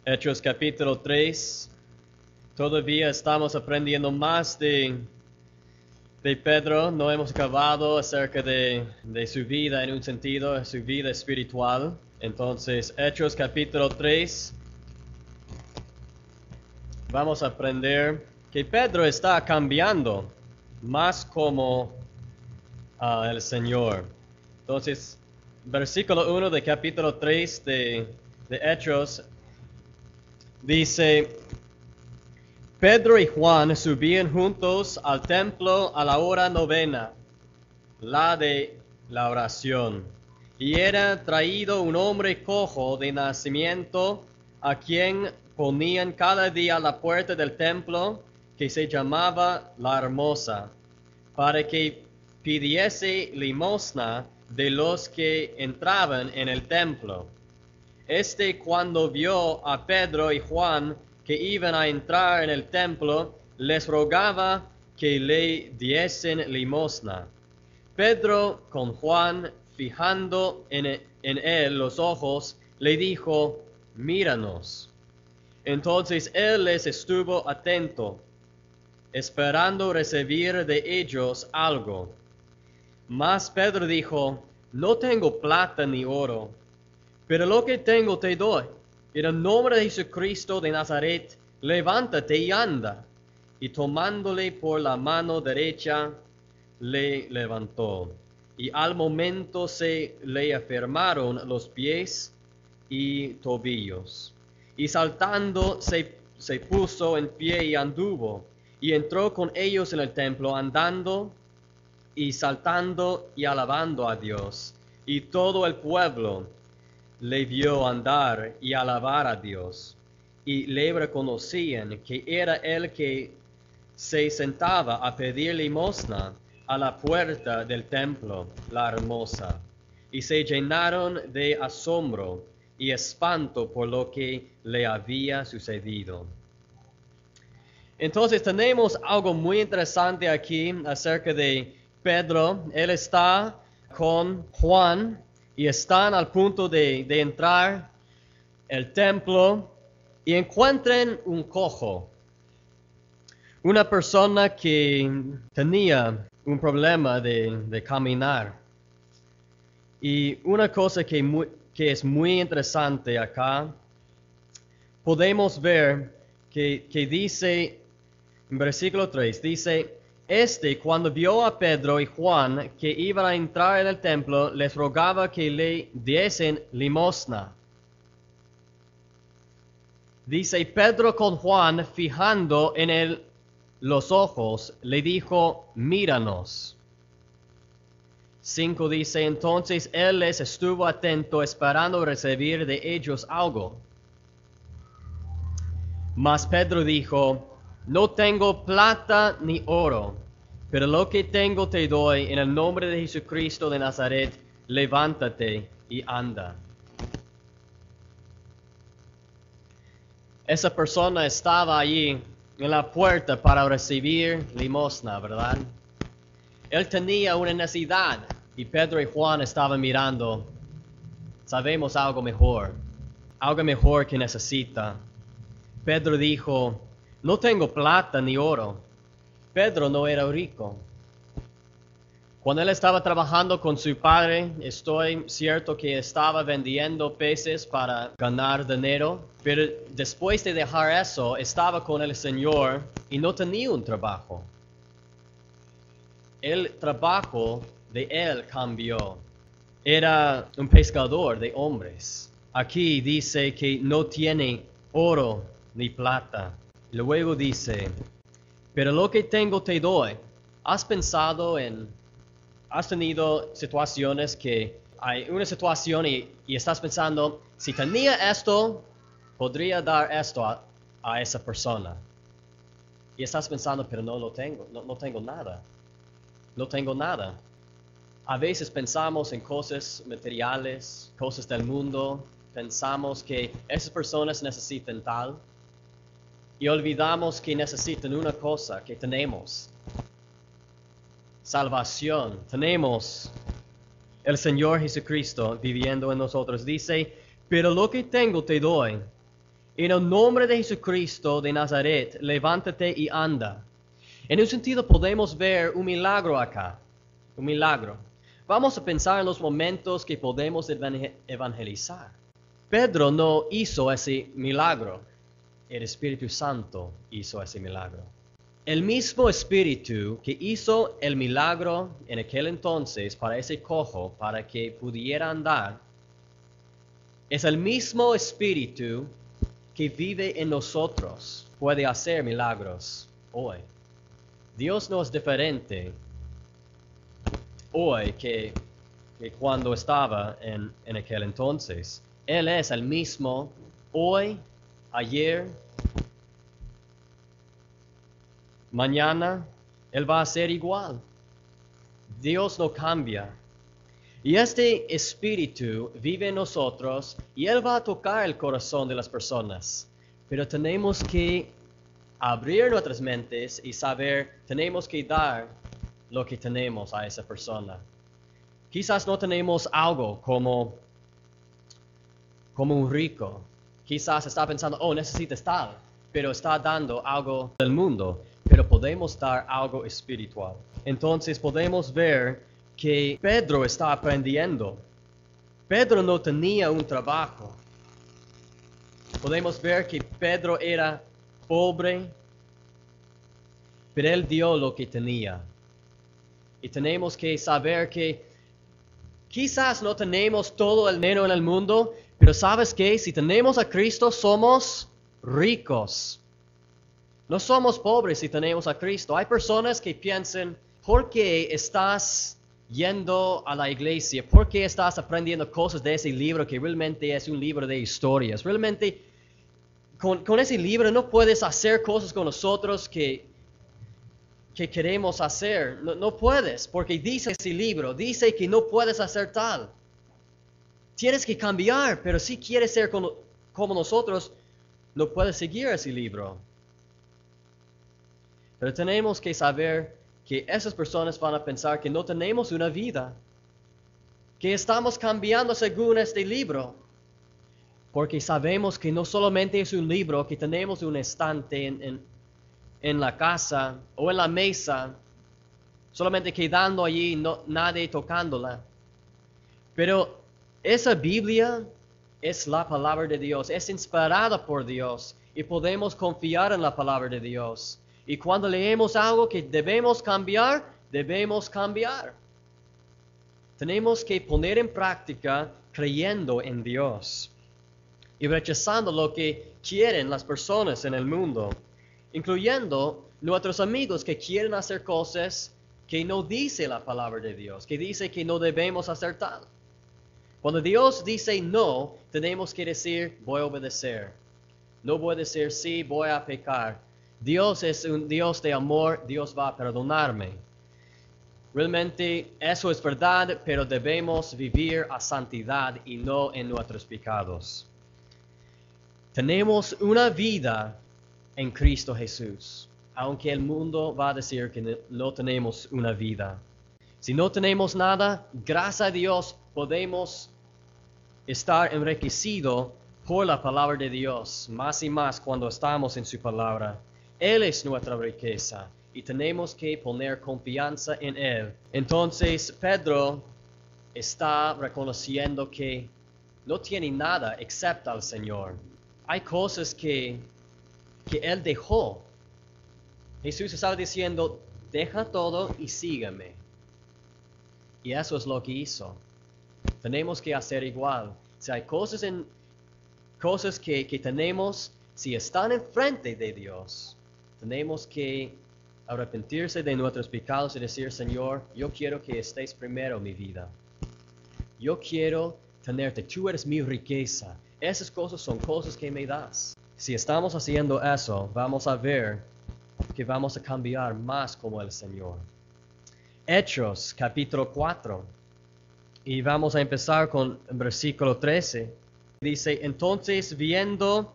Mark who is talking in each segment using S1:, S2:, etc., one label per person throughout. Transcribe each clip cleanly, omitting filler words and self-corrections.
S1: Hechos capítulo 3. Todavía estamos aprendiendo más de Pedro. No hemos acabado acerca de su vida en un sentido, su vida espiritual. Entonces, Hechos capítulo 3. Vamos a aprender que Pedro está cambiando más como el Señor. Entonces, versículo 1 de capítulo 3 de Hechos dice: Pedro y Juan subían juntos al templo a la hora novena, la de la oración. Y era traído un hombre cojo de nacimiento, a quien ponían cada día a la puerta del templo, que se llamaba La Hermosa, para que pidiese limosna de los que entraban en el templo. Cuando vio a Pedro y Juan que iban a entrar en el templo, les rogaba que le diesen limosna. Pedro, con Juan, fijando en él los ojos, le dijo: míranos. Entonces él les estuvo atento, esperando recibir de ellos algo. Mas Pedro dijo: no tengo plata ni oro, pero lo que tengo te doy. En el nombre de Jesucristo de Nazaret, levántate y anda. Y tomándole por la mano derecha, le levantó. Y al momento se le afirmaron los pies y tobillos. Y saltando se puso en pie y anduvo. Y entró con ellos en el templo, andando y saltando y alabando a Dios. Y todo el pueblo le vio andar y alabar a Dios, y le reconocían que era el que se sentaba a pedir limosna a la puerta del templo, La Hermosa, y se llenaron de asombro y espanto por lo que le había sucedido. Entonces tenemos algo muy interesante aquí acerca de Pedro. Él está con Juan y están al punto de entrar el templo y encuentran un cojo, una persona que tenía un problema de caminar. Y una cosa que es muy interesante acá, podemos ver que dice en versículo 3, dice: cuando vio a Pedro y Juan que iban a entrar en el templo, les rogaba que le diesen limosna. Dice: Pedro con Juan, fijando en él los ojos, le dijo: míranos. 5 dice: entonces él les estuvo atento, esperando recibir de ellos algo. Mas Pedro dijo: no tengo plata ni oro, pero lo que tengo te doy. En el nombre de Jesucristo de Nazaret, levántate y anda. Esa persona estaba allí en la puerta para recibir limosna, ¿verdad? Él tenía una necesidad y Pedro y Juan estaban mirando. Sabemos algo mejor que necesita. Pedro dijo: no tengo plata ni oro. Pedro no era rico. Cuando él estaba trabajando con su padre, estoy cierto que estaba vendiendo peces para ganar dinero, pero después de dejar eso, estaba con el Señor y no tenía un trabajo. El trabajo de él cambió. Era un pescador de hombres. Aquí dice que no tiene oro ni plata. Luego dice: pero lo que tengo te doy. ¿Has tenido situaciones que hay una situación y estás pensando: si tenía esto, podría dar esto a esa persona? Y estás pensando: pero no lo tengo, no tengo nada. No tengo nada. A veces pensamos en cosas materiales, cosas del mundo. Pensamos que esas personas necesitan tal. Y olvidamos que necesitan una cosa que tenemos: salvación. Tenemos el Señor Jesucristo viviendo en nosotros. Dice: pero lo que tengo te doy. En el nombre de Jesucristo de Nazaret, levántate y anda. En un sentido podemos ver un milagro acá, un milagro. Vamos a pensar en los momentos que podemos evangelizar. Pedro no hizo ese milagro, el Espíritu Santo hizo ese milagro. El mismo Espíritu que hizo el milagro en aquel entonces para ese cojo, para que pudiera andar, es el mismo Espíritu que vive en nosotros, puede hacer milagros hoy. Dios no es diferente hoy que cuando estaba en aquel entonces. Él es el mismo hoy, ayer, mañana. Él va a ser igual. Dios no cambia. Y este Espíritu vive en nosotros y Él va a tocar el corazón de las personas. Pero tenemos que abrir nuestras mentes y saber, tenemos que dar lo que tenemos a esa persona. Quizás no tenemos algo como un rico. Quizás está pensando, oh, necesitas tal, pero está dando algo del mundo, pero podemos dar algo espiritual. Entonces podemos ver que Pedro está aprendiendo. Pedro no tenía un trabajo. Podemos ver que Pedro era pobre, pero él dio lo que tenía. Y tenemos que saber que quizás no tenemos todo el dinero en el mundo, pero ¿sabes qué? Si tenemos a Cristo, somos ricos. No somos pobres si tenemos a Cristo. Hay personas que piensan, ¿por qué estás yendo a la iglesia? ¿Por qué estás aprendiendo cosas de ese libro que realmente es un libro de historias? Realmente, con ese libro no puedes hacer cosas con nosotros que queremos hacer. No puedes, porque dice ese libro, dice que no puedes hacer tal. Tienes que cambiar, pero si quieres ser como nosotros, no puedes seguir ese libro. Pero tenemos que saber que esas personas van a pensar que no tenemos una vida, que estamos cambiando según este libro, porque sabemos que no solamente es un libro, que tenemos un estante en la casa o en la mesa, solamente quedando allí, nadie tocándola. Pero esa Biblia es la palabra de Dios, es inspirada por Dios y podemos confiar en la palabra de Dios. Y cuando leemos algo que debemos cambiar, debemos cambiar. Tenemos que poner en práctica creyendo en Dios y rechazando lo que quieren las personas en el mundo, incluyendo nuestros amigos que quieren hacer cosas que no dice la palabra de Dios, que dice que no debemos hacer tal. Cuando Dios dice no, tenemos que decir, voy a obedecer. No voy a decir, sí, voy a pecar. Dios es un Dios de amor, Dios va a perdonarme. Realmente eso es verdad, pero debemos vivir a santidad y no en nuestros pecados. Tenemos una vida en Cristo Jesús, aunque el mundo va a decir que no tenemos una vida. Si no tenemos nada, gracias a Dios podemos estar enriquecidos por la palabra de Dios, más y más cuando estamos en su palabra. Él es nuestra riqueza y tenemos que poner confianza en Él. Entonces Pedro está reconociendo que no tiene nada excepto al Señor. Hay cosas que Él dejó. Jesús estaba diciendo, deja todo y sígueme. Y eso es lo que hizo. Tenemos que hacer igual. Si hay cosas que tenemos, si están enfrente de Dios, tenemos que arrepentirse de nuestros pecados y decir, Señor, yo quiero que estés primero en mi vida. Yo quiero tenerte, tú eres mi riqueza. Esas cosas son cosas que me das. Si estamos haciendo eso, vamos a ver que vamos a cambiar más como el Señor. Hechos, capítulo 4. Y vamos a empezar con el versículo 13. Dice, entonces viendo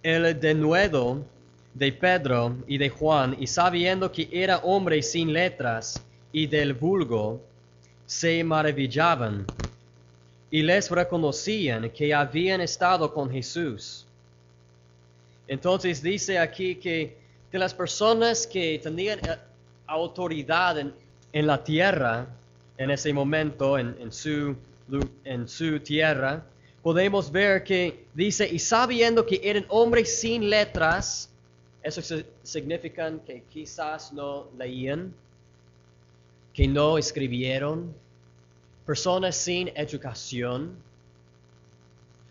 S1: el denuedo de Pedro y de Juan, y sabiendo que era hombre sin letras y del vulgo, se maravillaban. y les reconocían que habían estado con Jesús. Entonces dice aquí que de las personas que tenían autoridad en la tierra, en ese momento, en su tierra, podemos ver que dice, y sabiendo que eran hombres sin letras, eso significa que quizás no leían, que no escribieron, personas sin educación.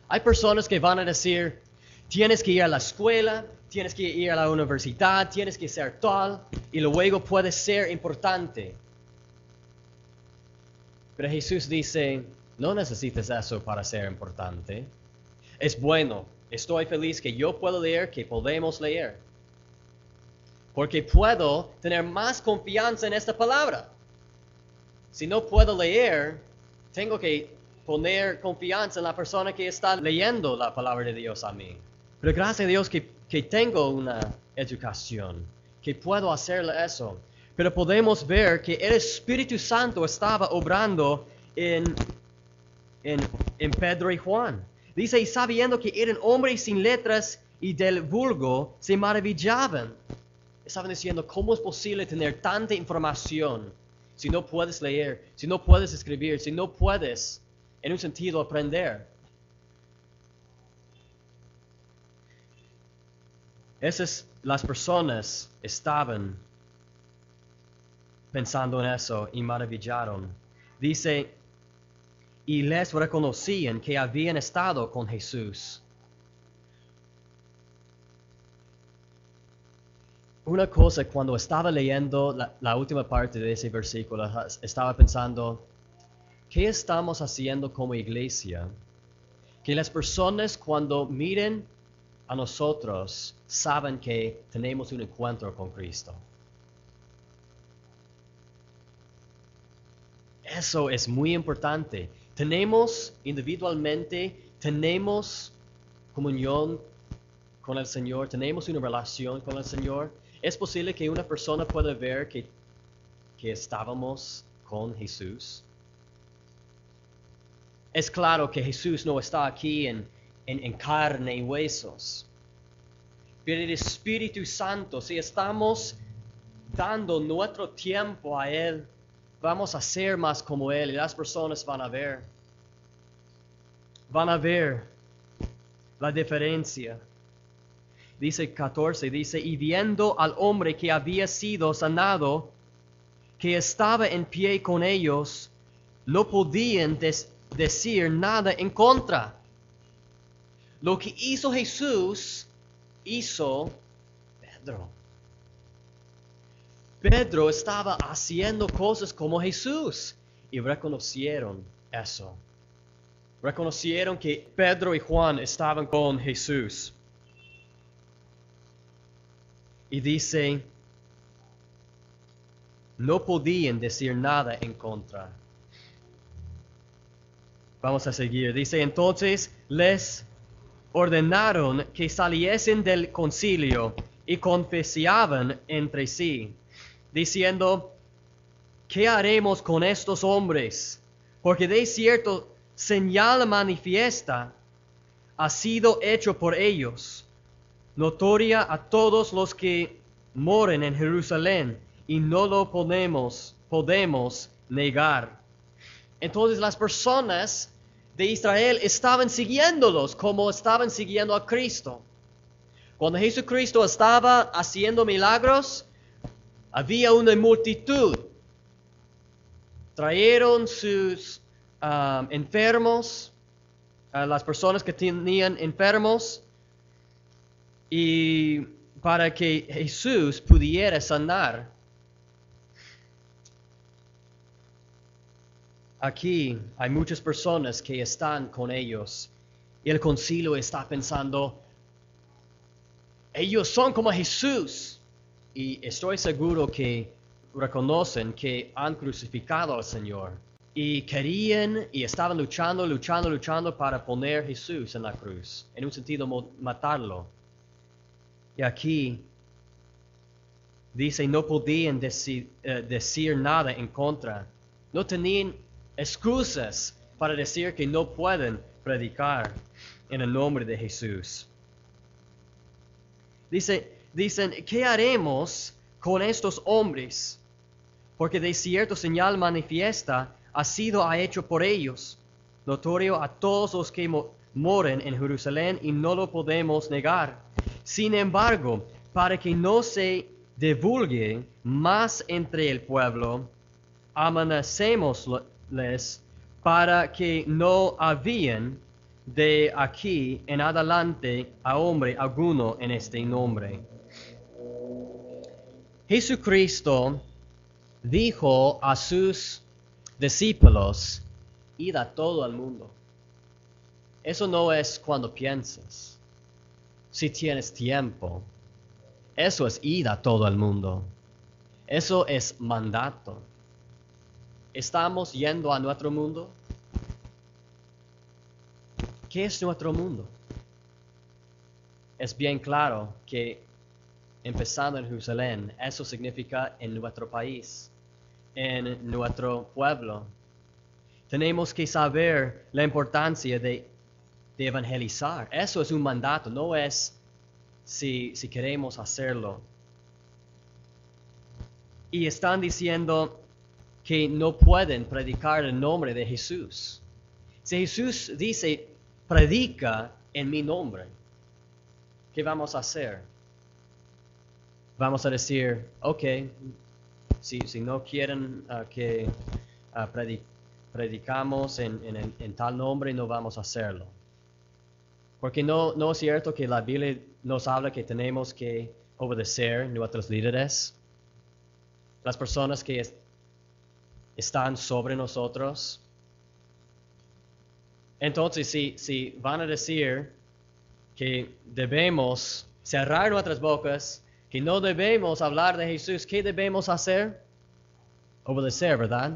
S1: Hay personas que van a decir, tienes que ir a la escuela, tienes que ir a la universidad, tienes que ser tal, y luego puedes ser importante. Pero Jesús dice, no necesitas eso para ser importante. Es bueno, estoy feliz que yo puedo leer, que podemos leer. Porque puedo tener más confianza en esta palabra. Si no puedo leer, tengo que poner confianza en la persona que está leyendo la palabra de Dios a mí. Pero gracias a Dios que tengo una educación, que puedo hacerle eso. Pero podemos ver que el Espíritu Santo estaba obrando en Pedro y Juan. Dice, y sabiendo que eran hombres sin letras y del vulgo, se maravillaban. Estaban diciendo, ¿cómo es posible tener tanta información si no puedes leer, si no puedes escribir, si no puedes, en un sentido, aprender? Las personas estaban pensando en eso y maravillaron. Dice, y les reconocían que habían estado con Jesús. Una cosa, cuando estaba leyendo la última parte de ese versículo, estaba pensando, ¿qué estamos haciendo como iglesia? Que las personas cuando miren a nosotros saben que tenemos un encuentro con Cristo. Eso es muy importante. Tenemos individualmente, tenemos comunión con el Señor, tenemos una relación con el Señor. Es posible que una persona pueda ver que estábamos con Jesús. Es claro que Jesús no está aquí en carne y huesos. Pero el Espíritu Santo, si estamos dando nuestro tiempo a Él, vamos a ser más como Él y las personas van a ver la diferencia. Dice 14, dice, y viendo al hombre que había sido sanado, que estaba en pie con ellos, no podían decir nada en contra. Lo que hizo Jesús, hizo Pedro. Pedro estaba haciendo cosas como Jesús y reconocieron eso. Reconocieron que Pedro y Juan estaban con Jesús. Y dice, no podían decir nada en contra. Vamos a seguir. Dice, entonces les ordenaron que saliesen del concilio y confesaban entre sí, diciendo, ¿qué haremos con estos hombres? Porque de cierto señal manifiesta ha sido hecho por ellos, notoria a todos los que moren en Jerusalén, y no lo podemos negar. Entonces las personas de Israel estaban siguiéndolos como estaban siguiendo a Cristo. Cuando Jesucristo estaba haciendo milagros, había una multitud. Trajeron sus enfermos, a las personas que tenían enfermos, y para que Jesús pudiera sanar. Aquí hay muchas personas que están con ellos y el concilio está pensando, ellos son como Jesús, y estoy seguro que reconocen que han crucificado al Señor y querían y estaban luchando para poner a Jesús en la cruz, en un sentido matarlo. Y aquí dice, no podían decir nada en contra. No tenían excusas. para decir que no pueden predicar en el nombre de Jesús. Dicen, ¿qué haremos con estos hombres? Porque de cierto señal manifiesta ha sido hecho por ellos, notorio a todos los que moren en Jerusalén, y no lo podemos negar. Sin embargo, para que no se divulgue más entre el pueblo, amanecémosles para que no habían de aquí en adelante a hombre alguno en este nombre. Jesucristo dijo a sus discípulos, id a todo el mundo. Eso no es cuando piensas, si tienes tiempo. Eso es ir a todo el mundo. Eso es mandato. ¿Estamos yendo a nuestro mundo? ¿Qué es nuestro mundo? Es bien claro que empezando en Jerusalén, eso significa en nuestro país, en nuestro pueblo. Tenemos que saber la importancia de evangelizar. Eso es un mandato, no es si queremos hacerlo. Y están diciendo que no pueden predicar el nombre de Jesús. Si Jesús dice, predica en mi nombre, ¿qué vamos a hacer? Vamos a decir, ok, si no quieren que predicamos en tal nombre, no vamos a hacerlo. Porque no es cierto que la Biblia nos habla que tenemos que obedecer nuestros líderes, las personas que están sobre nosotros. Entonces, si van a decir que debemos cerrar nuestras bocas, que no debemos hablar de Jesús, ¿qué debemos hacer? Obedecer, ¿verdad?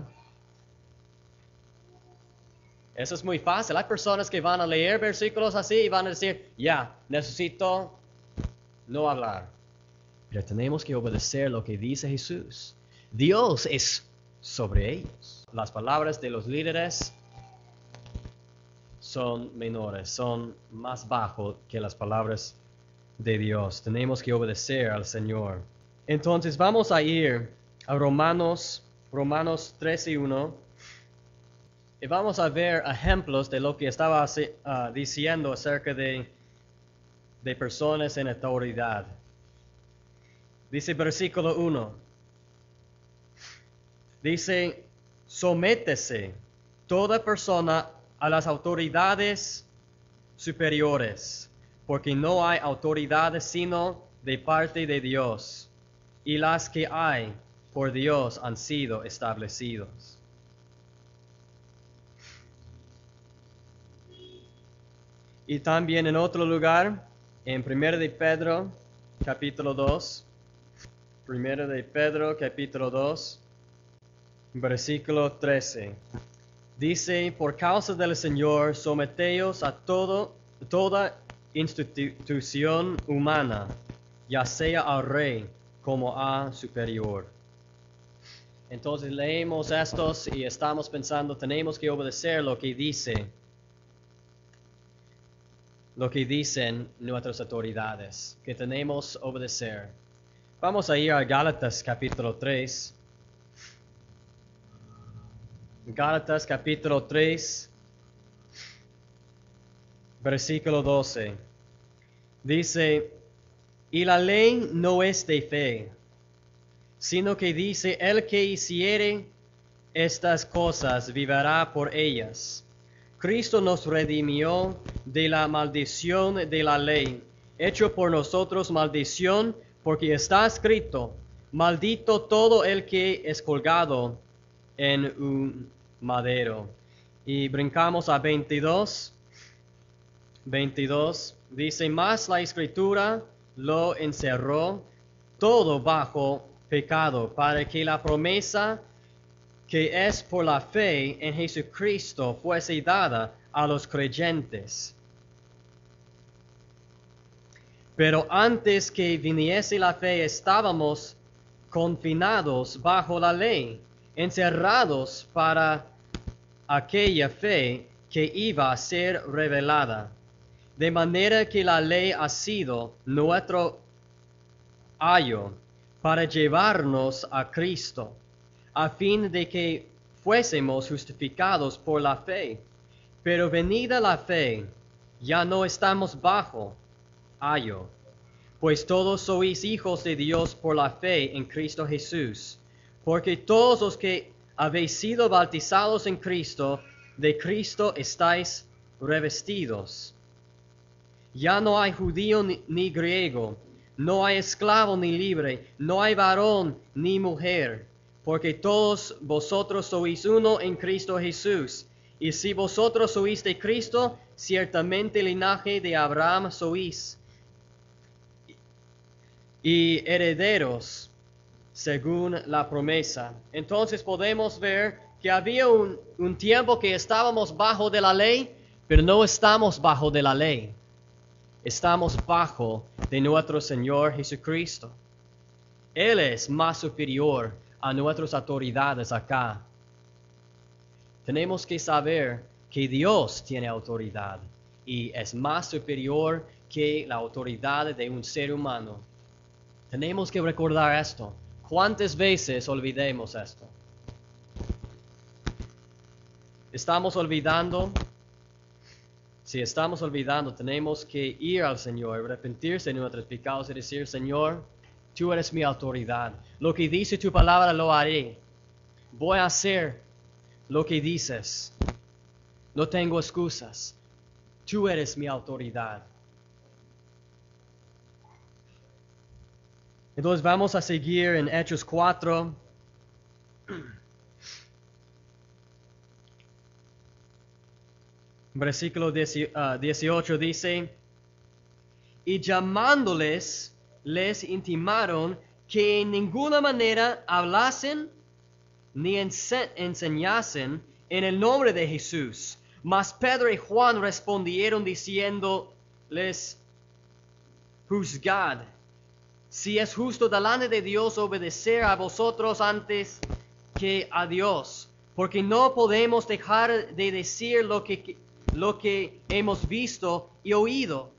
S1: Eso es muy fácil. Hay personas que van a leer versículos así y van a decir, ya, necesito no hablar. Pero tenemos que obedecer lo que dice Jesús. Dios es sobre ellos. Las palabras de los líderes son menores, son más bajos que las palabras de Dios. Tenemos que obedecer al Señor. Entonces vamos a ir a Romanos 13:1 y vamos a ver ejemplos de lo que estaba diciendo acerca de personas en autoridad. Dice versículo 1. Dice, sométese toda persona a las autoridades superiores, porque no hay autoridades sino de parte de Dios, y las que hay por Dios han sido establecidos. Y también en otro lugar, en 1 de Pedro, capítulo 2, 1 de Pedro, capítulo 2, versículo 13. Dice, por causa del Señor, someteos a toda institución humana, ya sea al rey como a superior. Entonces leemos estos y estamos pensando, tenemos que obedecer lo que dicen nuestras autoridades, que tenemos que obedecer. Vamos a ir a Gálatas capítulo 3. Gálatas capítulo 3, versículo 12. Dice, y la ley no es de fe, sino que dice, el que hiciere estas cosas vivirá por ellas. Cristo nos redimió de la maldición de la ley, hecho por nosotros maldición, porque está escrito, maldito todo el que es colgado en un madero. Y brincamos a 22. 22 dice, mas la escritura lo encerró todo bajo pecado, para que la promesa que es por la fe en Jesucristo fuese dada a los creyentes. Pero antes que viniese la fe estábamos confinados bajo la ley, encerrados para aquella fe que iba a ser revelada, de manera que la ley ha sido nuestro ayo para llevarnos a Cristo, a fin de que fuésemos justificados por la fe. Pero venida la fe, ya no estamos bajo ayo, pues todos sois hijos de Dios por la fe en Cristo Jesús, porque todos los que habéis sido bautizados en Cristo, de Cristo estáis revestidos. Ya no hay judío ni griego, no hay esclavo ni libre, no hay varón ni mujer, porque todos vosotros sois uno en Cristo Jesús. Y si vosotros sois de Cristo, ciertamente linaje de Abraham sois, y herederos según la promesa. Entonces podemos ver que había un tiempo que estábamos bajo de la ley, pero no estamos bajo de la ley. Estamos bajo de nuestro Señor Jesucristo. Él es más superior a nuestras autoridades acá. Tenemos que saber que Dios tiene autoridad y es más superior que la autoridad de un ser humano. Tenemos que recordar esto. ¿Cuántas veces olvidemos esto? ¿Estamos olvidando? Si estamos olvidando, tenemos que ir al Señor, arrepentirse de nuestros pecados y decir, Señor, tú eres mi autoridad. Lo que dice tu palabra lo haré. Voy a hacer lo que dices. No tengo excusas. Tú eres mi autoridad. Entonces vamos a seguir en Hechos 4. Versículo 18 dice, y llamándoles, les intimaron que en ninguna manera hablasen ni enseñasen en el nombre de Jesús. Mas Pedro y Juan respondieron diciéndoles, juzgad si es justo delante de Dios obedecer a vosotros antes que a Dios, porque no podemos dejar de decir lo que hemos visto y oído.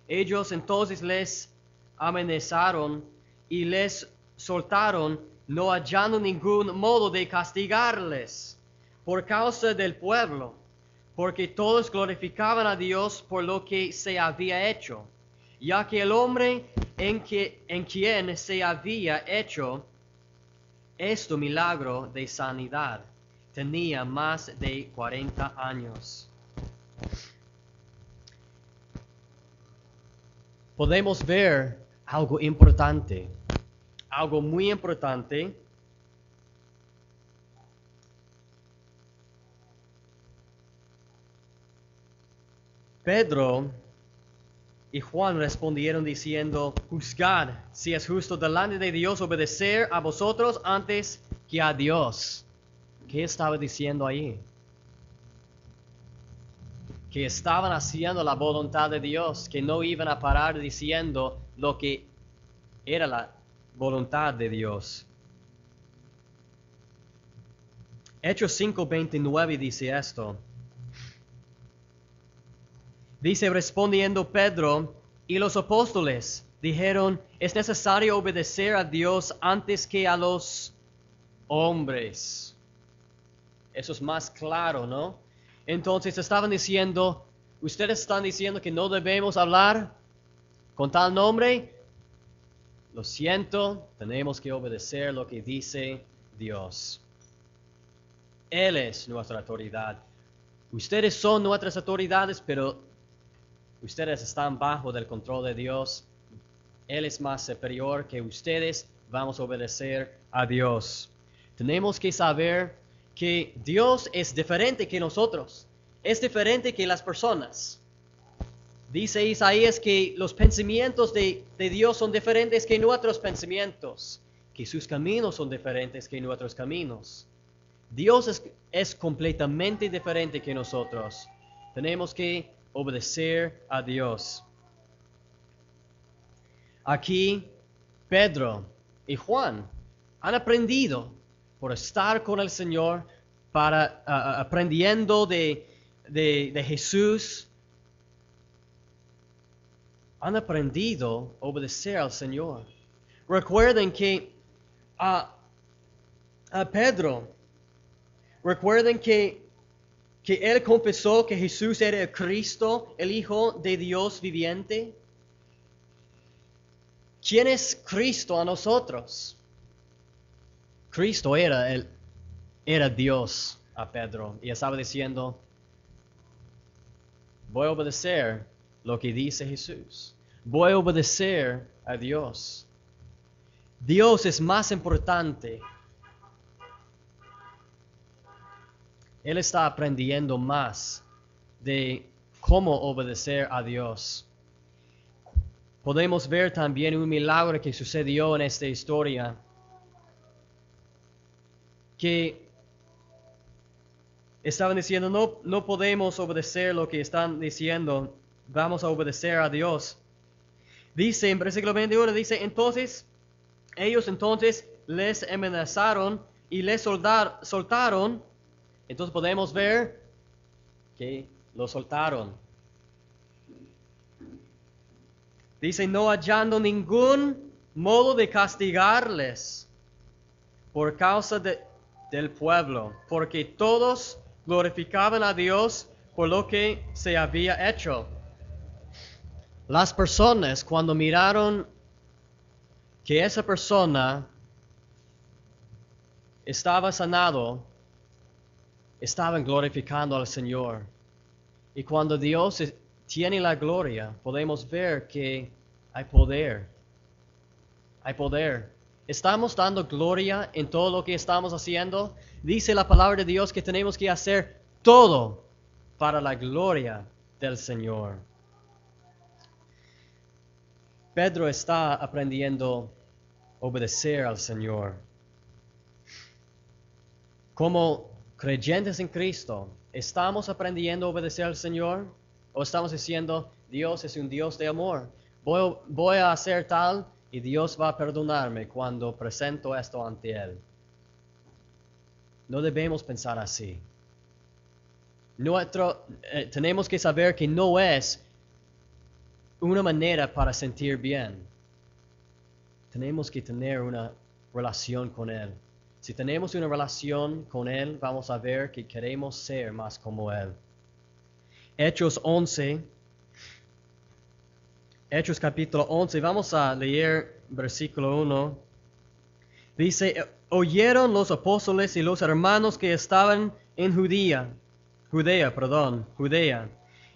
S1: Ellos entonces les amenazaron y les soltaron, no hallando ningún modo de castigarles por causa del pueblo, porque todos glorificaban a Dios por lo que se había hecho, ya que el hombre en quien se había hecho este milagro de sanidad tenía más de 40 años. Podemos ver algo importante, algo muy importante. Pedro y Juan respondieron diciendo, juzgad si es justo delante de Dios obedecer a vosotros antes que a Dios. ¿Qué estaba diciendo ahí? Que estaban haciendo la voluntad de Dios, que no iban a parar diciendo lo que era la voluntad de Dios. Hechos 5:29 dice esto. Dice, respondiendo Pedro y los apóstoles dijeron, es necesario obedecer a Dios antes que a los hombres. Eso es más claro, ¿no? Entonces estaban diciendo, ustedes están diciendo que no debemos hablar con tal nombre. Lo siento, tenemos que obedecer lo que dice Dios. Él es nuestra autoridad. Ustedes son nuestras autoridades, pero ustedes están bajo del control de Dios. Él es más superior que ustedes. Vamos a obedecer a Dios. Tenemos que saber que Dios es diferente que nosotros. Es diferente que las personas. Dice Isaías que los pensamientos de Dios son diferentes que nuestros pensamientos. Que sus caminos son diferentes que nuestros caminos. Dios es completamente diferente que nosotros. Tenemos que obedecer a Dios. Aquí Pedro y Juan han aprendido por estar con el Señor, para aprendiendo de Jesús, han aprendido a obedecer al Señor. Recuerden que a Pedro, recuerden que él confesó que Jesús era el Cristo, el Hijo de Dios viviente. ¿Quién es Cristo a nosotros? Cristo era Dios a Pedro y estaba diciendo, voy a obedecer lo que dice Jesús. Voy a obedecer a Dios. Dios es más importante. Él está aprendiendo más de cómo obedecer a Dios. Podemos ver también un milagro que sucedió en esta historia, que estaban diciendo, no podemos obedecer lo que están diciendo, vamos a obedecer a Dios. Dice en versículo 21, dice, ellos les amenazaron y les soltaron. Entonces podemos ver que lo soltaron. Dice, no hallando ningún modo de castigarles por causa del pueblo, porque todos glorificaban a Dios por lo que se había hecho. Las personas, cuando miraron que esa persona estaba sanado, estaban glorificando al Señor. Y cuando Dios tiene la gloria, podemos ver que hay poder. Hay poder. ¿Estamos dando gloria en todo lo que estamos haciendo? Dice la palabra de Dios que tenemos que hacer todo para la gloria del Señor. Pedro está aprendiendo a obedecer al Señor. Como creyentes en Cristo, ¿estamos aprendiendo a obedecer al Señor? ¿O estamos diciendo, Dios es un Dios de amor? Voy a hacer tal y Dios va a perdonarme cuando presento esto ante Él. No debemos pensar así. Tenemos que saber que no es una manera para sentir bien. Tenemos que tener una relación con Él. Si tenemos una relación con Él, vamos a ver que queremos ser más como Él. Hechos capítulo 11, vamos a leer versículo 1. Dice, oyeron los apóstoles y los hermanos que estaban en Judea,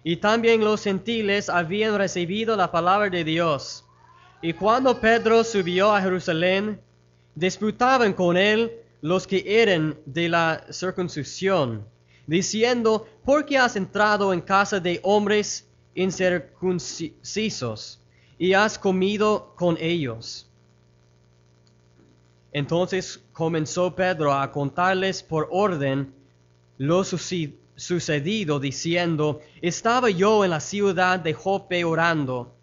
S1: y también los gentiles habían recibido la palabra de Dios. Y cuando Pedro subió a Jerusalén, disputaban con él los que eran de la circuncisión, diciendo, ¿por qué has entrado en casa de hombres incircuncisos y has comido con ellos? Entonces comenzó Pedro a contarles por orden lo sucedido, diciendo, estaba yo en la ciudad de Jope orando,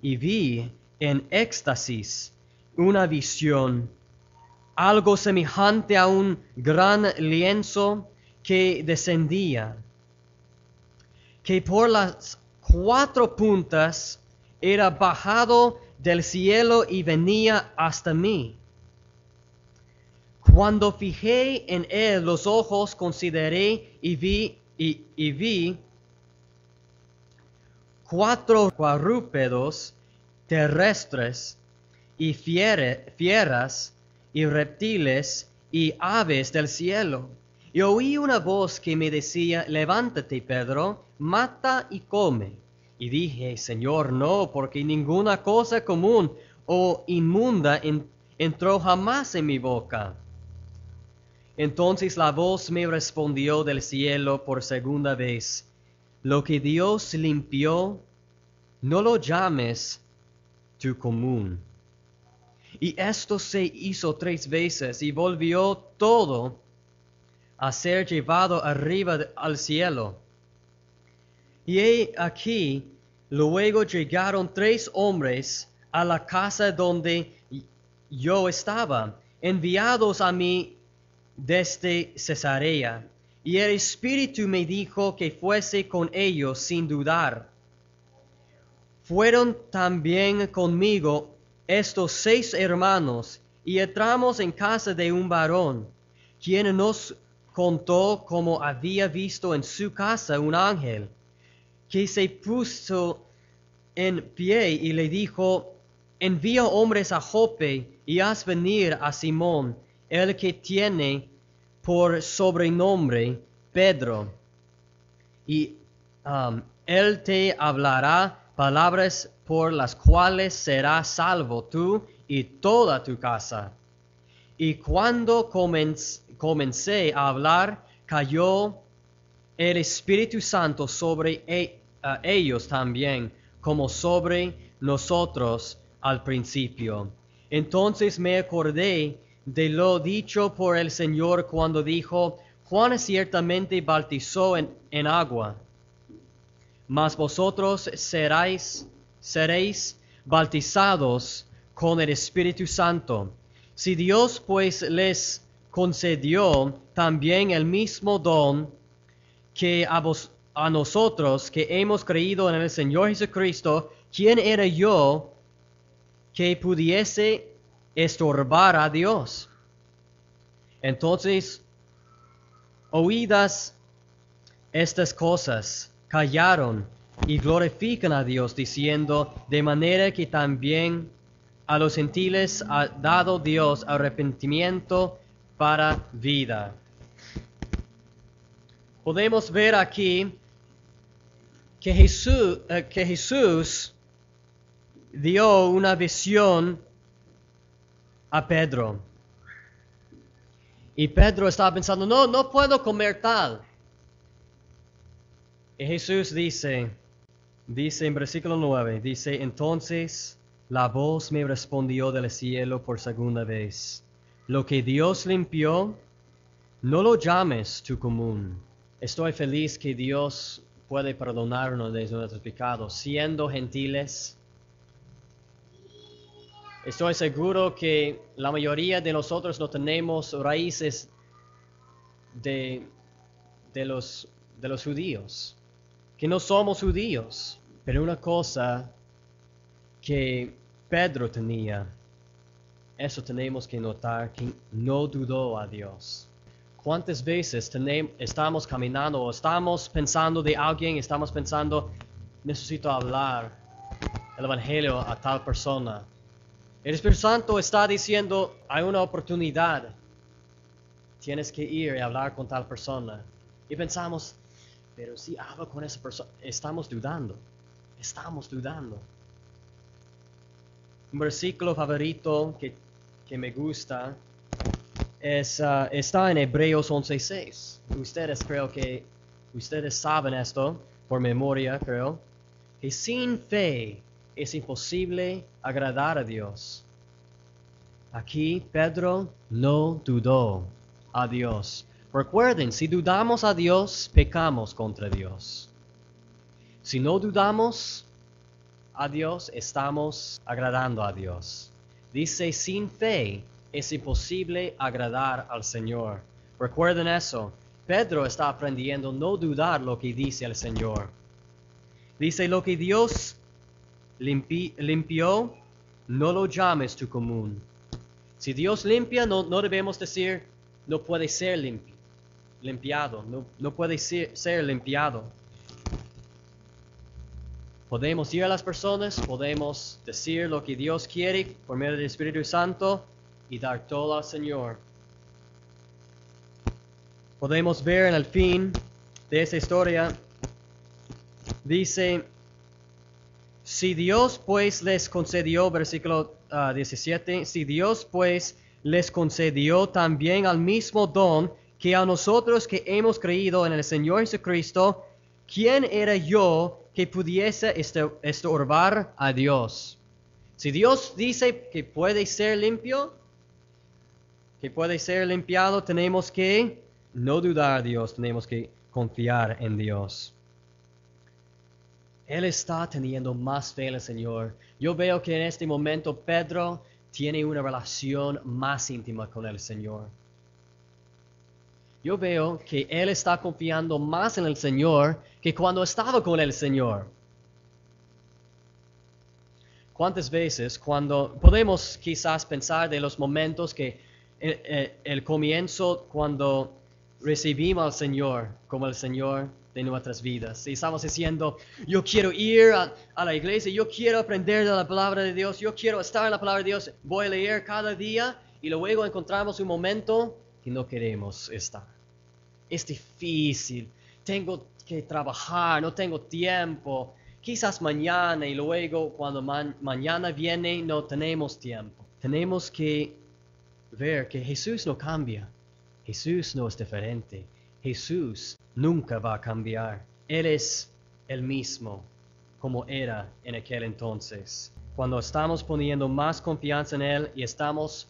S1: y vi en éxtasis una visión, algo semejante a un gran lienzo que descendía, que por las 4 puntas era bajado del cielo y venía hasta mí. Cuando fijé en él los ojos, consideré y vi 4 cuadrúpedos terrestres y fieras y reptiles y aves del cielo. Y oí una voz que me decía, levántate, Pedro, mata y come. Y dije, Señor, no, porque ninguna cosa común o inmunda entró jamás en mi boca. Entonces la voz me respondió del cielo por segunda vez, lo que Dios limpió, no lo llames tu común. Y esto se hizo 3 veces y volvió todo a ser llevado arriba al cielo. Y he aquí, luego llegaron 3 hombres a la casa donde yo estaba, enviados a mí desde Cesarea, y el Espíritu me dijo que fuese con ellos sin dudar. Fueron también conmigo estos 6 hermanos, y entramos en casa de un varón, quien nos contó cómo había visto en su casa un ángel, que se puso en pie y le dijo: envía hombres a Jope y haz venir a Simón, el que tiene por sobrenombre Pedro, y él te hablará palabras por las cuales serás salvo tú y toda tu casa. Y cuando comencé a hablar, cayó el Espíritu Santo sobre ellos también, como sobre nosotros al principio. Entonces me acordé de lo dicho por el Señor cuando dijo: Juan ciertamente bautizó en agua, mas vosotros seréis bautizados con el Espíritu Santo. Si Dios pues les concedió también el mismo don que a nosotros que hemos creído en el Señor Jesucristo, ¿quién era yo que pudiese estorbar a Dios? Entonces, oídas estas cosas, callaron y glorifican a Dios, diciendo: de manera que también a los gentiles ha dado Dios arrepentimiento para vida. Podemos ver aquí que Jesús dio una visión a Pedro. Y Pedro estaba pensando: no puedo comer tal. Y Jesús dice en versículo 9, dice: entonces la voz me respondió del cielo por segunda vez: lo que Dios limpió, no lo llames tú común. Estoy feliz que Dios puede perdonarnos de nuestros pecados, siendo gentiles. Estoy seguro que la mayoría de nosotros no tenemos raíces de los judíos, que no somos judíos. Pero una cosa que Pedro tenía, eso tenemos que notar, que no dudó a Dios. ¿Cuántas veces estamos caminando o estamos pensando de alguien, estamos pensando: necesito hablar el Evangelio a tal persona? El Espíritu Santo está diciendo: hay una oportunidad, tienes que ir y hablar con tal persona. Y pensamos: pero si hablo con esa persona, estamos dudando. Un versículo favorito que me gusta está en Hebreos 11:6. Ustedes saben esto por memoria, creo, que sin fe es imposible agradar a Dios. Aquí Pedro no dudó a Dios. Recuerden, si dudamos a Dios, pecamos contra Dios. Si no dudamos a Dios, estamos agradando a Dios. Dice: sin fe es imposible agradar al Señor. Recuerden eso. Pedro está aprendiendo a no dudar lo que dice el Señor. Dice: lo que Dios limpió, no lo llames tú común. Si Dios limpia, no debemos decir: no puede ser limpiado. No puede ser limpiado. Podemos ir a las personas, podemos decir lo que Dios quiere por medio del Espíritu Santo y dar todo al Señor. Podemos ver en el fin de esta historia, dice: si Dios pues les concedió, versículo 17, si Dios pues les concedió también al mismo don que a nosotros que hemos creído en el Señor Jesucristo, ¿quién era yo que pudiese estorbar a Dios? Si Dios dice que puede ser limpio, que puede ser limpiado, tenemos que no dudar a Dios, tenemos que confiar en Dios. Él está teniendo más fe en el Señor. Yo veo que en este momento Pedro tiene una relación más íntima con el Señor. yo veo que él está confiando más en el Señor que cuando estaba con el Señor. ¿Cuántas veces cuando podemos quizás pensar de los momentos que el comienzo cuando recibimos al Señor como el Señor de nuestras vidas? Y estamos diciendo, yo quiero ir a la iglesia, yo quiero aprender de la palabra de Dios, yo quiero estar en la palabra de Dios, voy a leer cada día y luego encontramos un momento que no queremos estar. Es difícil, tengo que trabajar, no tengo tiempo. Quizás mañana y luego cuando mañana viene no tenemos tiempo. Tenemos que ver que Jesús no cambia. Jesús no es diferente. Jesús nunca va a cambiar. Él es el mismo como era en aquel entonces. Cuando estamos poniendo más confianza en Él y estamos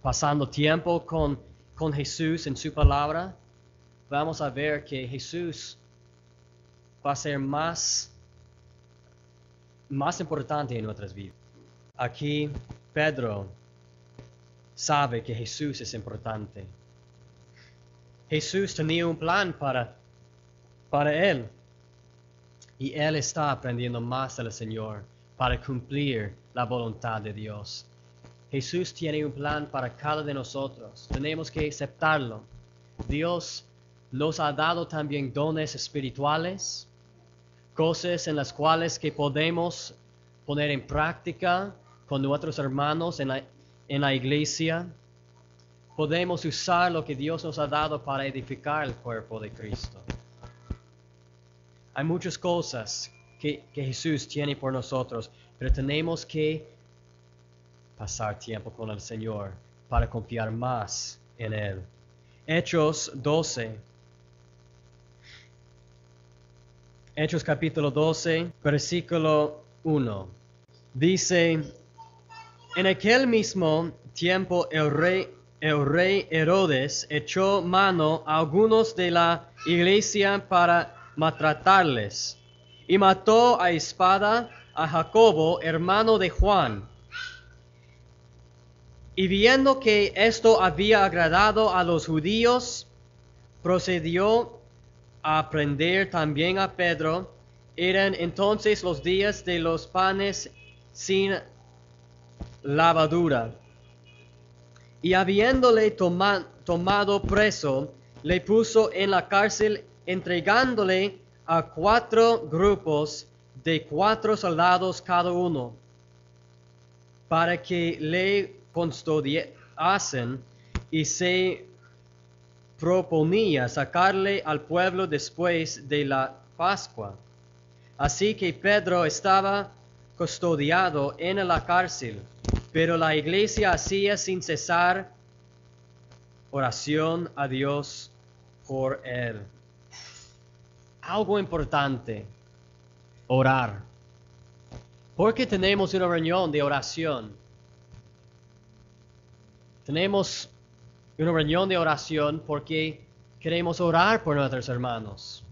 S1: pasando tiempo con Jesús en su palabra, vamos a ver que Jesús va a ser más importante en nuestras vidas. Aquí Pedro sabe que Jesús es importante. Jesús tenía un plan para él. Y él está aprendiendo más del Señor para cumplir la voluntad de Dios. Jesús tiene un plan para cada uno de nosotros. Tenemos que aceptarlo. Dios nos ha dado también dones espirituales, cosas en las cuales que podemos poner en práctica con nuestros hermanos en la iglesia. Podemos usar lo que Dios nos ha dado para edificar el cuerpo de Cristo. Hay muchas cosas que Jesús tiene por nosotros, pero tenemos que pasar tiempo con el Señor para confiar más en Él. Hechos 12. Hechos capítulo 12, versículo 1. Dice, en aquel mismo tiempo el rey Herodes echó mano a algunos de la iglesia para maltratarles, y mató a espada a Jacobo, hermano de Juan. Y viendo que esto había agradado a los judíos, procedió a prender también a Pedro. Eran entonces los días de los panes sin levadura. Y habiéndole tomado preso, le puso en la cárcel, entregándole a 4 grupos de 4 soldados cada uno, para que le custodiasen, y se proponía sacarle al pueblo después de la Pascua. Así que Pedro estaba custodiado en la cárcel, pero la iglesia hacía sin cesar oración a Dios por él. Algo importante, orar. ¿Por qué tenemos una reunión de oración? Tenemos una reunión de oración porque queremos orar por nuestros hermanos.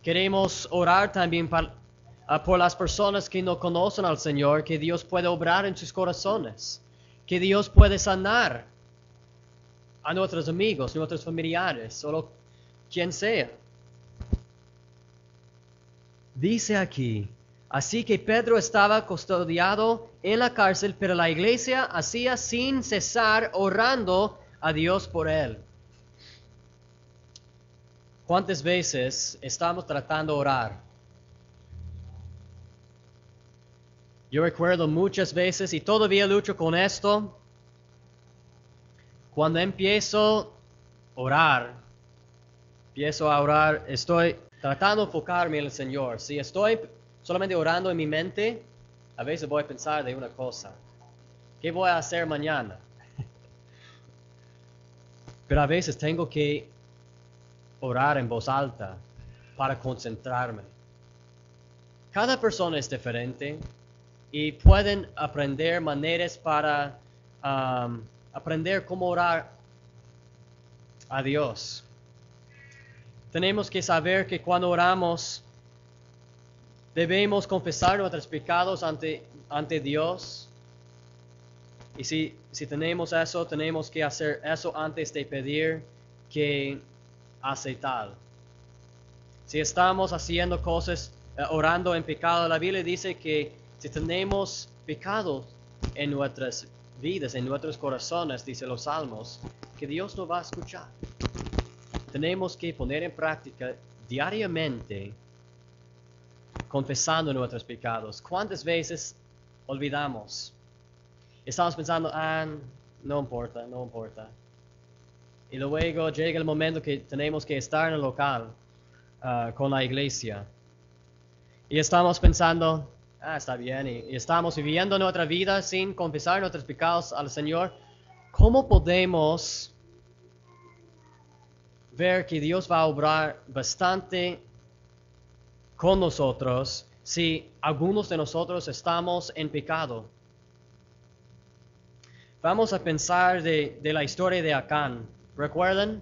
S1: Queremos orar también por las personas que no conocen al Señor, que Dios puede obrar en sus corazones, que Dios puede sanar a nuestros amigos, nuestros familiares, o quien sea. Dice aquí, así que Pedro estaba custodiado en la cárcel, pero la iglesia hacía sin cesar orando a Dios por él. ¿Cuántas veces estamos tratando de orar? Yo recuerdo muchas veces, y todavía lucho con esto, cuando empiezo a orar, estoy tratando de enfocarme en el Señor. Si estoy solamente orando en mi mente, a veces voy a pensar de una cosa. ¿Qué voy a hacer mañana? Pero a veces tengo que orar en voz alta para concentrarme. Cada persona es diferente y pueden aprender maneras para aprender cómo orar a Dios. Tenemos que saber que cuando oramos debemos confesar nuestros pecados ante Dios. Y si tenemos eso, tenemos que hacer eso antes de pedir que aceitar. Si estamos haciendo cosas, orando en pecado, la Biblia dice que si tenemos pecados en nuestras vidas, en nuestros corazones, dice los salmos, que Dios no va a escuchar. Tenemos que poner en práctica diariamente, confesando nuestros pecados. ¿Cuántas veces olvidamos? Estamos pensando, no importa, no importa. Y luego llega el momento que tenemos que estar en el local con la iglesia. Y estamos pensando, está bien, y estamos viviendo nuestra vida sin confesar nuestros pecados al Señor. ¿Cómo podemos ver que Dios va a obrar bastante con nosotros si algunos de nosotros estamos en pecado? Vamos a pensar de la historia de Acán. ¿Recuerdan?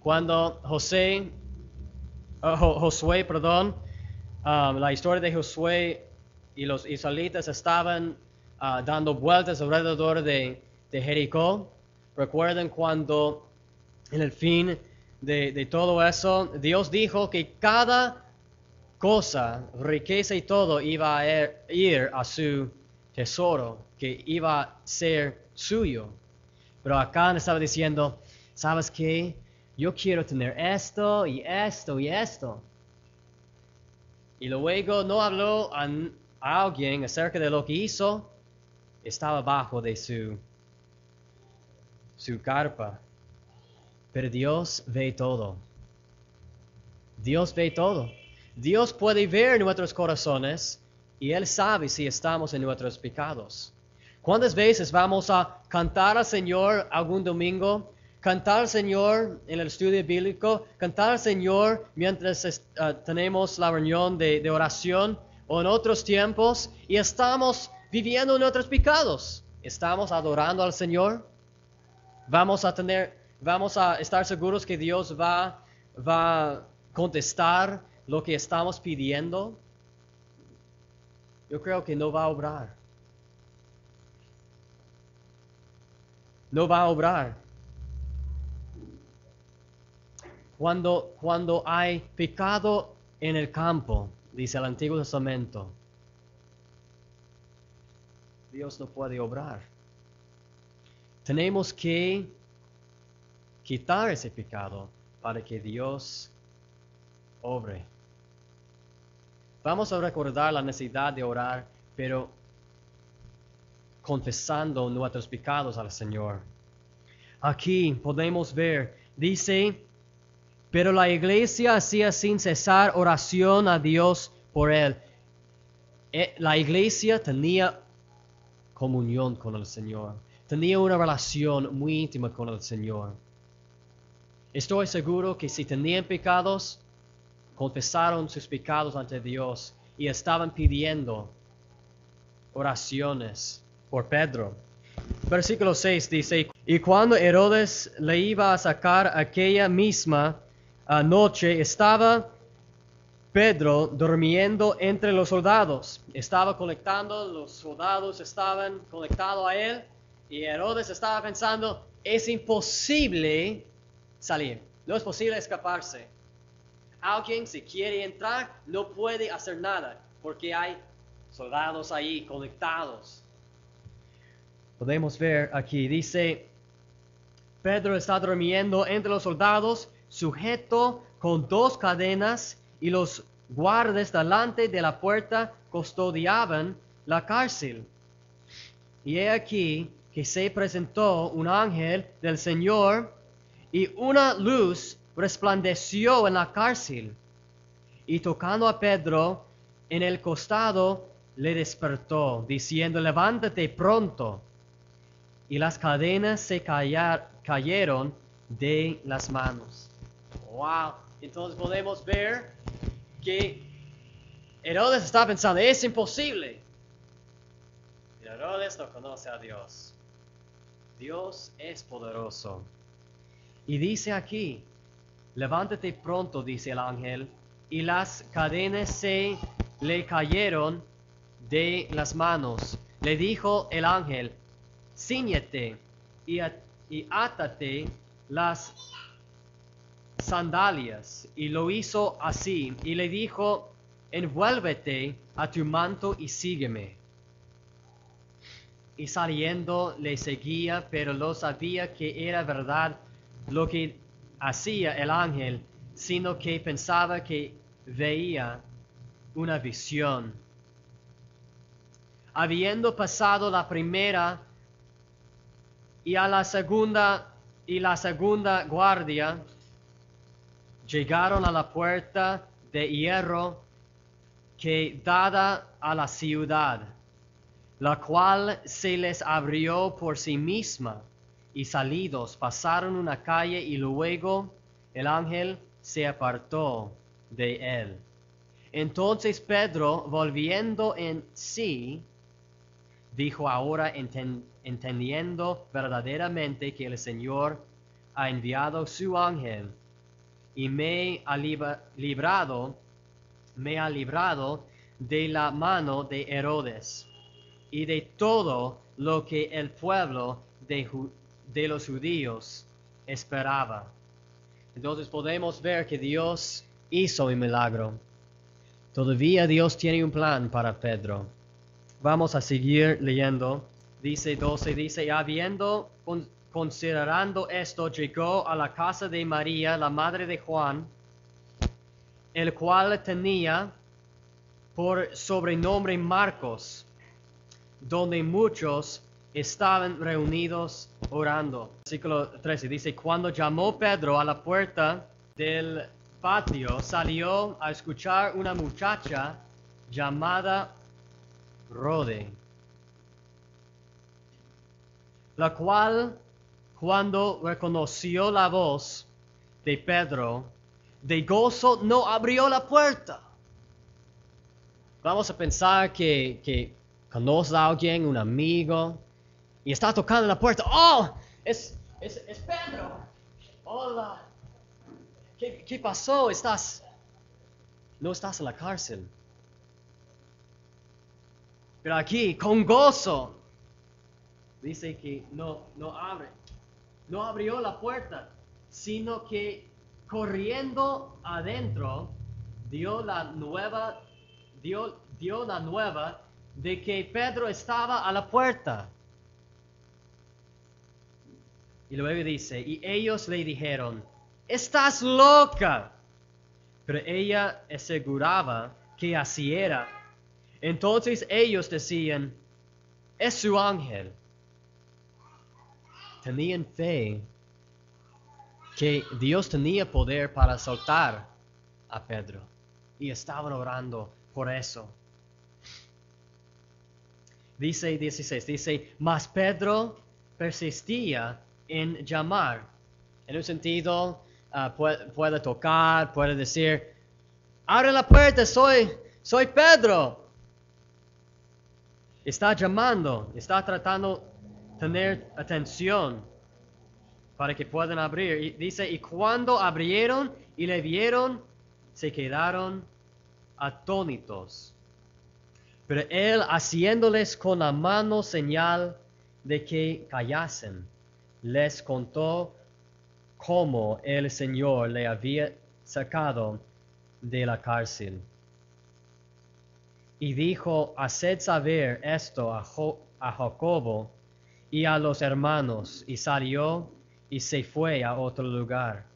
S1: Cuando Josué, la historia de Josué y los israelitas estaban dando vueltas alrededor de Jericó. ¿Recuerdan cuando en el fin de todo eso, Dios dijo que cada cosa, riqueza y todo, iba a ir a su tesoro, que iba a ser suyo? Pero Acán estaba diciendo, ¿sabes qué? Yo quiero tener esto y esto y esto. Y luego no habló a alguien acerca de lo que hizo. Estaba bajo de su carpa. Pero Dios ve todo. Dios ve todo. Dios puede ver nuestros corazones y Él sabe si estamos en nuestros pecados. ¿Cuántas veces vamos a cantar al Señor algún domingo? Cantar al Señor en el estudio bíblico, cantar al Señor mientras tenemos la reunión de oración o en otros tiempos y estamos viviendo nuestros pecados. ¿Estamos adorando al Señor? Vamos a estar seguros que Dios va a contestar lo que estamos pidiendo. Yo creo que no va a obrar. No va a obrar. Cuando hay pecado en el campo, dice el Antiguo Testamento, Dios no puede obrar. Tenemos que quitar ese pecado para que Dios obre. Vamos a recordar la necesidad de orar, pero confesando nuestros pecados al Señor. Aquí podemos ver, dice, pero la iglesia hacía sin cesar oración a Dios por él. La iglesia tenía comunión con el Señor. Tenía una relación muy íntima con el Señor. Estoy seguro que si tenían pecados, confesaron sus pecados ante Dios y estaban pidiendo oraciones por Pedro. Versículo 6 dice, y cuando Herodes le iba a sacar aquella misma noche, estaba Pedro durmiendo entre los soldados. Estaba conectando, los soldados estaban conectados a él y Herodes estaba pensando, es imposible salir, no es posible escaparse. Alguien si quiere entrar no puede hacer nada porque hay soldados ahí conectados. Podemos ver aquí, dice, Pedro está durmiendo entre los soldados, sujeto con 2 cadenas, y los guardas delante de la puerta custodiaban la cárcel. Y he aquí que se presentó un ángel del Señor, y una luz resplandeció en la cárcel. Y tocando a Pedro en el costado, le despertó, diciendo, levántate pronto. Y las cadenas se cayeron de las manos. Wow. Entonces podemos ver que Herodes está pensando, es imposible. Y Herodes no conoce a Dios. Dios es poderoso. Y dice aquí, levántate pronto, dice el ángel, y las cadenas se le cayeron de las manos. Le dijo el ángel, cíñete y átate las sandalias, y lo hizo así, y le dijo, envuélvete a tu manto y sígueme. Y saliendo le seguía, pero no sabía que era verdad lo que hacía el ángel, sino que pensaba que veía una visión. Habiendo pasado la primera y la segunda guardia, llegaron a la puerta de hierro que dada a la ciudad, la cual se les abrió por sí misma, y salidos pasaron una calle, y luego el ángel se apartó de él. Entonces Pedro, volviendo en sí, dijo, ahora entendiendo verdaderamente que el Señor ha enviado su ángel y me ha librado de la mano de Herodes y de todo lo que el pueblo de los judíos esperaba. Entonces podemos ver que Dios hizo un milagro. Todavía Dios tiene un plan para Pedro. Vamos a seguir leyendo. Dice 12, dice, y habiendo considerando esto, llegó a la casa de María, la madre de Juan, el cual tenía por sobrenombre Marcos, donde muchos estaban reunidos orando. Versículo 13 dice, cuando llamó Pedro a la puerta del patio, salió a escuchar una muchacha llamada Rode, la cual, cuando reconoció la voz de Pedro, de gozo no abrió la puerta. Vamos a pensar que conoce a alguien, un amigo, y está tocando la puerta. ¡Oh! Es Pedro. Hola. ¿Qué pasó? No estás en la cárcel. Pero aquí, con gozo, dice que no abrió la puerta, sino que corriendo adentro dio la nueva de que Pedro estaba a la puerta. Y luego dice, y ellos le dijeron, estás loca. Pero ella aseguraba que así era. Entonces ellos decían, es su ángel. Tenían fe que Dios tenía poder para soltar a Pedro. Y estaban orando por eso. Dice 16, dice, mas Pedro persistía en llamar. En un sentido, puede tocar, puede decir, abre la puerta, soy Pedro. Está llamando, está tratando de tener atención para que puedan abrir. Y dice, y cuando abrieron y le vieron, se quedaron atónitos. Pero él, haciéndoles con la mano señal de que callasen, les contó cómo el Señor le había sacado de la cárcel. Y dijo, haced saber esto a Jacobo y a los hermanos. Y salió y se fue a otro lugar.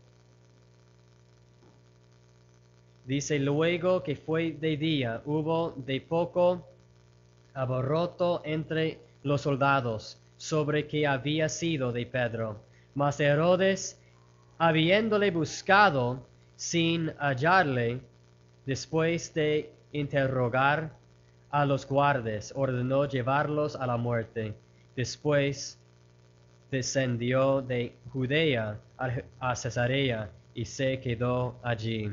S1: Dice, luego que fue de día, hubo de poco alboroto entre los soldados sobre que había sido de Pedro. Mas Herodes, habiéndole buscado sin hallarle, después de interrogar a los guardas, ordenó llevarlos a la muerte. Después descendió de Judea a Cesarea y se quedó allí.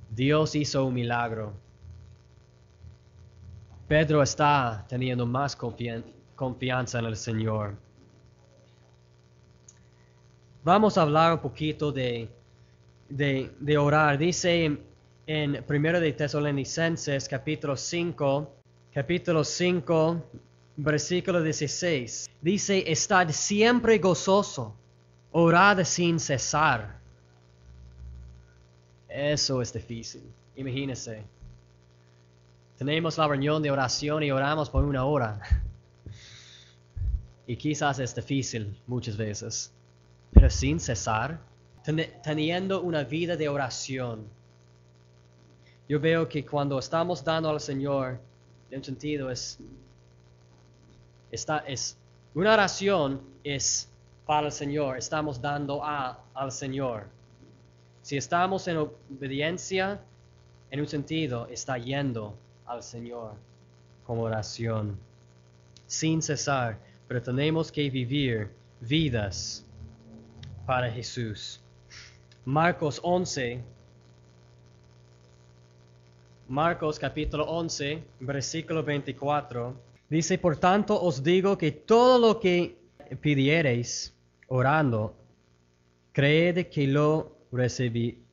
S1: Dios hizo un milagro. Pedro está teniendo más confianza en el Señor. Vamos a hablar un poquito de orar. Dice en 1 de Tesalonicenses capítulo 5, versículo 16. Dice, estad siempre gozoso, orad sin cesar, Eso es difícil. Imagínense. Tenemos la reunión de oración y oramos por 1 hora. Y quizás es difícil muchas veces. Pero sin cesar, teniendo una vida de oración. Yo veo que cuando estamos dando al Señor, en un sentido una oración es para el Señor, estamos dando al Señor. Si estamos en obediencia, en un sentido, está yendo al Señor como oración, sin cesar, pero tenemos que vivir vidas para Jesús. Marcos capítulo 11, versículo 24, dice: por tanto os digo que todo lo que pidiereis orando, creed que lo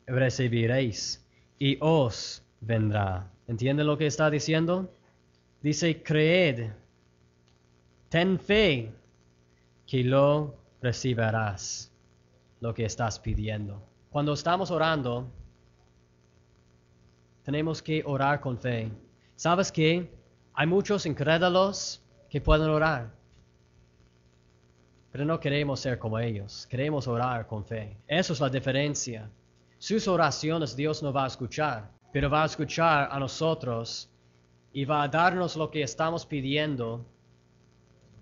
S1: recibiréis y os vendrá. ¿Entienden lo que está diciendo? Dice: creed, ten fe que lo recibirás, lo que estás pidiendo. Cuando estamos orando, tenemos que orar con fe. ¿Sabes qué? Hay muchos incrédulos que pueden orar, pero no queremos ser como ellos. Queremos orar con fe. Eso es la diferencia. Sus oraciones Dios no va a escuchar, pero va a escuchar a nosotros y va a darnos lo que estamos pidiendo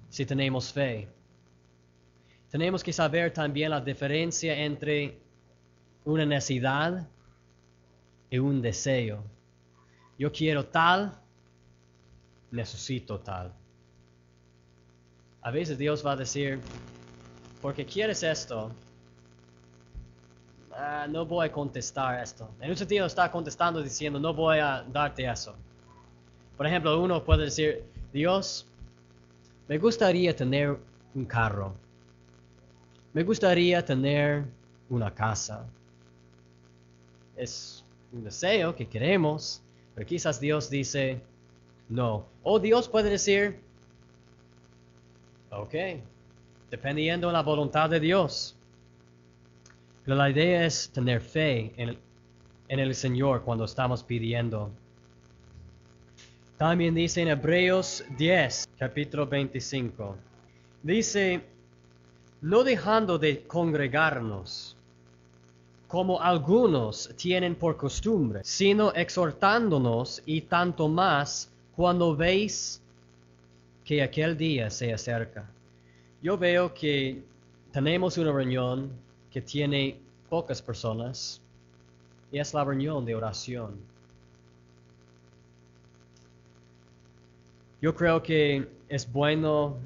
S1: si tenemos fe. Tenemos que saber también la diferencia entre una necesidad y un deseo. Yo quiero tal, necesito tal. A veces Dios va a decir: porque quieres esto, no voy a contestar esto. En un sentido está contestando diciendo: no voy a darte eso. Por ejemplo, uno puede decir: Dios, me gustaría tener un carro. Me gustaría tener una casa. Es un deseo que queremos, pero quizás Dios dice no. O Dios puede decir: ok, dependiendo de la voluntad de Dios. Pero la idea es tener fe en el Señor cuando estamos pidiendo. También dice en Hebreos 10, capítulo 25. Dice: no dejando de congregarnos, como algunos tienen por costumbre, sino exhortándonos, y tanto más cuando veis que aquel día se acerca. Yo veo que tenemos una reunión que tiene pocas personas, y es la reunión de oración. Yo creo que es bueno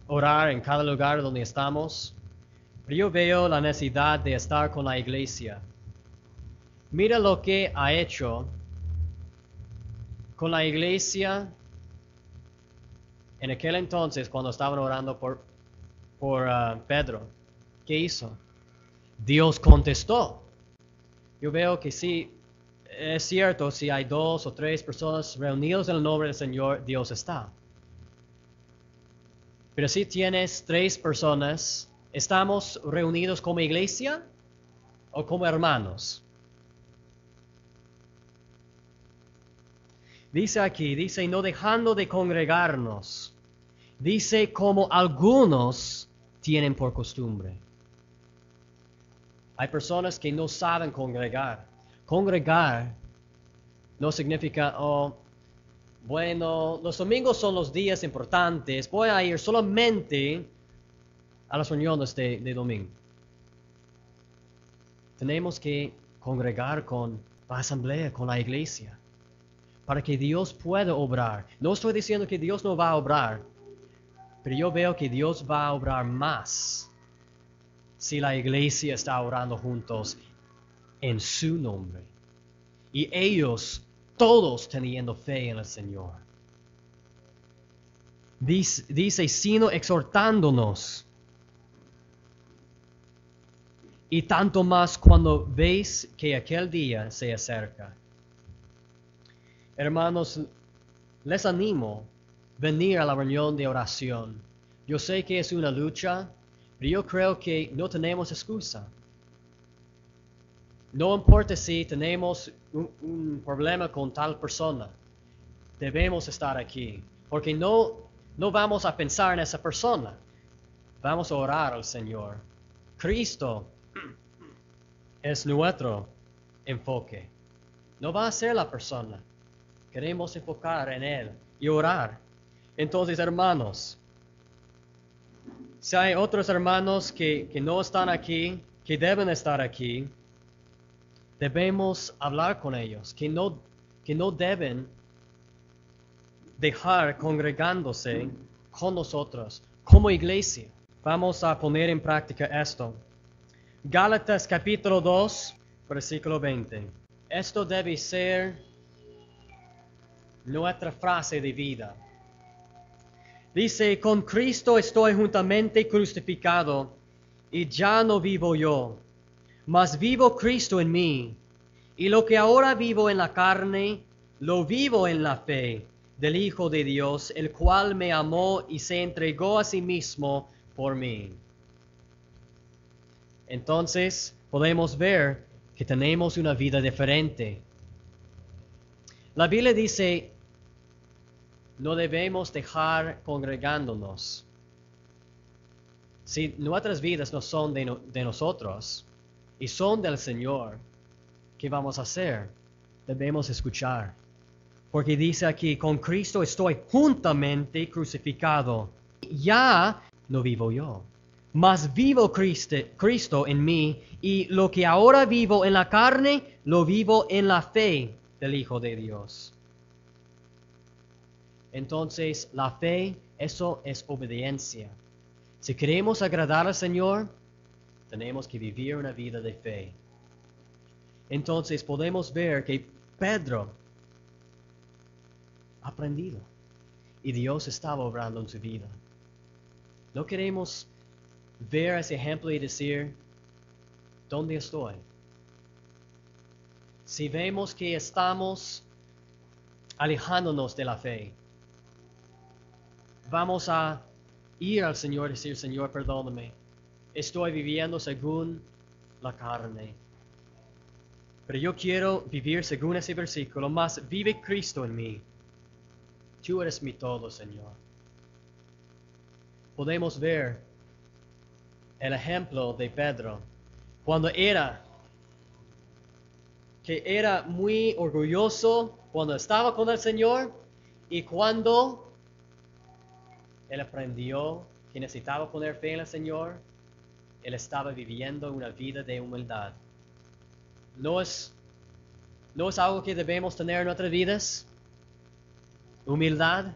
S1: orar en cada lugar donde estamos, pero yo veo la necesidad de estar con la iglesia. Mira lo que ha hecho con la iglesia en aquel entonces cuando estaban orando por Pedro. ¿Qué hizo? Dios contestó. Yo veo que sí, es cierto, si hay 2 o 3 personas reunidas en el nombre del Señor, Dios está. Pero si tienes 3 personas, ¿estamos reunidos como iglesia o como hermanos? Dice aquí, dice: no dejando de congregarnos. Dice: como algunos tienen por costumbre. Hay personas que no saben congregar. Congregar no significa: bueno, los domingos son los días importantes, voy a ir solamente a las reuniones de domingo. Tenemos que congregar con la asamblea, con la iglesia, para que Dios pueda obrar. No estoy diciendo que Dios no va a obrar, pero yo veo que Dios va a obrar más si la iglesia está orando juntos en su nombre. Y ellos todos teniendo fe en el Señor. Dice: sino exhortándonos. Y tanto más cuando veis que aquel día se acerca. Hermanos, les animo a venir a la reunión de oración. Yo sé que es una lucha, pero yo creo que no tenemos excusa. No importa si tenemos un problema con tal persona, debemos estar aquí, porque no vamos a pensar en esa persona, vamos a orar al Señor. Cristo es nuestro enfoque, no va a ser la persona, queremos enfocar en Él y orar. Entonces, hermanos, si hay otros hermanos que no están aquí, que deben estar aquí, debemos hablar con ellos, que no deben dejar congregándose con nosotros como iglesia. Vamos a poner en práctica esto. Gálatas capítulo 2, versículo 20. Esto debe ser nuestra frase de vida. Dice, con Cristo estoy juntamente crucificado, y ya no vivo yo, mas vivo Cristo en mí. Y lo que ahora vivo en la carne, lo vivo en la fe del Hijo de Dios, el cual me amó y se entregó a sí mismo por mí. Entonces podemos ver que tenemos una vida diferente. La Biblia dice, no debemos dejar congregándonos. Si nuestras vidas no son de nosotros y son del Señor, ¿qué vamos a hacer? Debemos escuchar. Porque dice aquí, con Cristo estoy juntamente crucificado. Ya no vivo yo, mas vivo Cristo en mí, y lo que ahora vivo en la carne, lo vivo en la fe del Hijo de Dios. Entonces, la fe, eso es obediencia. Si queremos agradar al Señor, tenemos que vivir una vida de fe. Entonces podemos ver que Pedro ha aprendido y Dios estaba obrando en su vida. No queremos ver ese ejemplo y decir, ¿dónde estoy? Si vemos que estamos alejándonos de la fe, vamos a ir al Señor y decir, Señor, perdóname, estoy viviendo según la carne. Pero yo quiero vivir según ese versículo, más vive Cristo en mí. Tú eres mi todo, Señor. Podemos ver el ejemplo de Pedro cuando era muy orgulloso cuando estaba con el Señor y cuando él aprendió que necesitaba poner fe en el Señor, él estaba viviendo una vida de humildad. ¿No es algo que debemos tener en nuestras vidas? Humildad.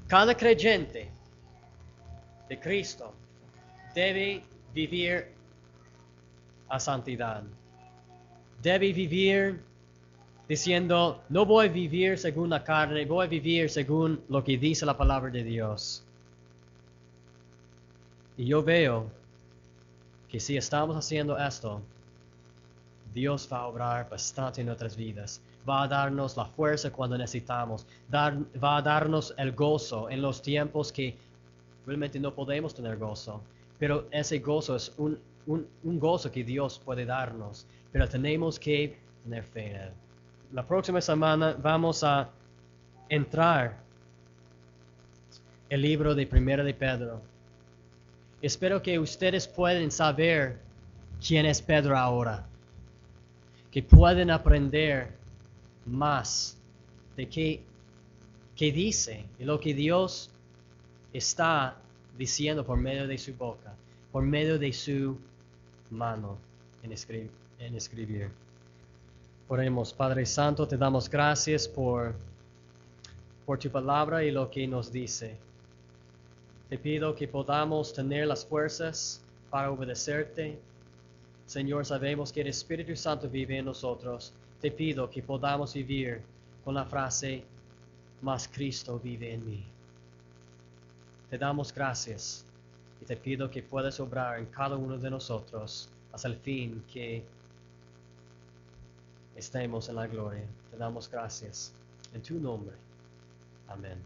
S1: Cada creyente de Cristo debe vivir a santidad. Debe vivir diciendo, no voy a vivir según la carne, voy a vivir según lo que dice la palabra de Dios. Y yo veo que si estamos haciendo esto, Dios va a obrar bastante en nuestras vidas. Va a darnos la fuerza cuando necesitamos. Va a darnos el gozo en los tiempos que realmente no podemos tener gozo. Pero ese gozo es un gozo que Dios puede darnos. Pero tenemos que tener fe en Él. La próxima semana vamos a entrar el libro de Primera de Pedro. Espero que ustedes puedan saber quién es Pedro ahora. Que pueden aprender más de qué dice y lo que Dios está diciendo por medio de su boca, por medio de su mano en escribir. Oremos. Padre Santo, te damos gracias por tu palabra y lo que nos dice. Te pido que podamos tener las fuerzas para obedecerte. Señor, sabemos que el Espíritu Santo vive en nosotros. Te pido que podamos vivir con la frase, mas Cristo vive en mí. Te damos gracias y te pido que puedas obrar en cada uno de nosotros hasta el fin que estemos en la gloria. Te damos gracias. En tu nombre. Amén.